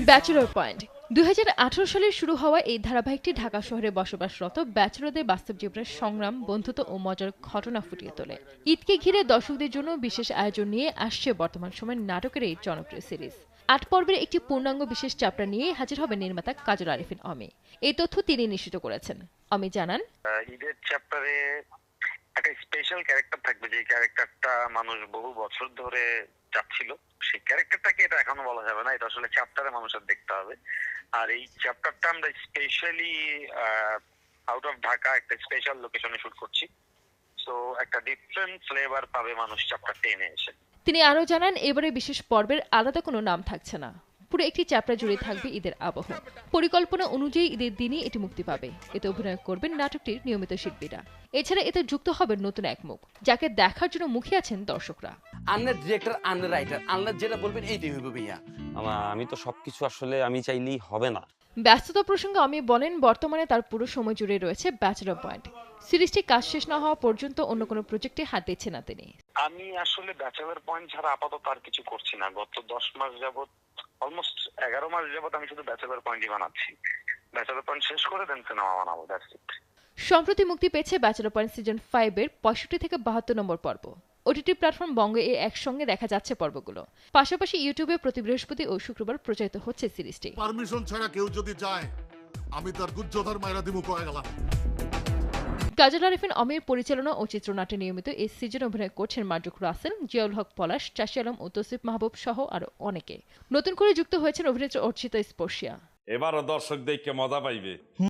Bachelor point 2018 সালে শুরু হওয়া এই ধারাবাহিকটি ঢাকা শহরে বসবাসরত ব্যাচেলরদের বাস্তব জীবনের সংগ্রাম, বন্ধুত্ব ও মজার ঘটনা ফুটিয়ে তোলে। ঈদকে ঘিরে দর্শকদের জন্য বিশেষ আয়োজন নিয়ে আসছে বর্তমান সময়ের নাটকের এই জনপ্রিয় সিরিজ। 8 পর্বের একটি পূর্ণাঙ্গ বিশেষ চ্যাপ্টার নিয়ে হাজির হবে নির্মাতা কাজল আরিফিন অমি। এই তথ্য তিনি নিশ্চিত করেছেন। অমি জানান, ঈদের চ্যাপ্টারে একটা স্পেশাল ক্যারেক্টার থাকবে, যে ক্যারেক্টারটা মানুষ বহু বছর ধরে চাচ্ছিল। সেই ক্যারেক্টারটাকে এটা এখনো বলা যাবে না, এটা আসলে চ্যাপ্টারে মানুষের দেখতে হবে। আর এই চ্যাপ্টারটা আমরা স্পেশালি আউট অফ ঢাকা একটা স্পেশাল লোকেশনে শুট করছি। সো একটা ডিফারেন্ট ফ্লেভার পাবে মানুষ চ্যাপ্টার 10 এ এসে। তিনি আরও জানান, এবারে বিশেষ পর্বের আলাদা কোনো নাম থাকছে না, পুরো একটি চ্যাপ্টার জুড়ে থাকবে ঈদের আবহ। পরিকল্পনা অনুযায়ী ঈদের দিনই এটি মুক্তি পাবে। এতে অভিনয় করবেন নাটকটির নিয়মিত শিল্পীরা। এছাড়া এতে যুক্ত হবে নতুন এক মুখ, যাকে দেখার জন্য মুখিয়ে আছেন দর্শকরা। আন্নার ডিরেক্টর, আন্নার রাইটার, আন্নার যেটা বলবেন এইটাই হইব ভাইয়া। আমি তো সবকিছু আসলে আমি চাইলেই হবে না। ব্যস্ততা প্রসঙ্গে অমি বলেন, বর্তমানে তার পুরো সময় জুড়ে রয়েছে ব্যাচেলর পয়েন্ট। সিরিজটি কাজ শেষ না হওয়া পর্যন্ত অন্য কোনো প্রজেক্টে হাত দিচ্ছে না তিনি। আমি আসলে ব্যাচেলর পয়েন্ট ছাড়া আপাতত আর কিছু করছি না। গত 10 মাস যাবত, অলমোস্ট 11 মাস যাবত আমি শুধু ব্যাচেলর পয়েন্টই বানাচ্ছি। ব্যাচেলর পয়েন্ট শেষ করে দেন সিনেমা বানাবো, দ্যাটস ইট। সম্প্রতি মুক্তি পেয়েছে ব্যাচেলর পয়েন্ট সিজন 5 এর 65 থেকে 72 নম্বর পর্ব। ওটিটি প্ল্যাটফর্ম বঙ্গে একসঙ্গে দেখা যাচ্ছে পর্বগুলো। পাশাপাশি ইউটিউবে প্রতি বৃহস্পতি ও শুক্রবার প্রচারিত হচ্ছে সিরিজটি। পারমিশন ছাড়া কেউ যদি যায়, আমি তার গুজ্জধার মাইরা দিমু কয়ে গেলাম। কাজল আরিফিন অমির পরিচালনা ও চিত্রনাট্যে নিয়মিত এই সিজনে অভিনয় করছেন মার্জুক রাসেল, জিয়াউল হক পলাশ, চাষি আলম ও তৌসিফ মাহবুব সহ আরো অনেকে। নতুন করে যুক্ত হয়েছেন অভিনেত্রী অর্চিতা স্পর্শিয়া। এবারও দর্শক দেখে মজা পাইবে।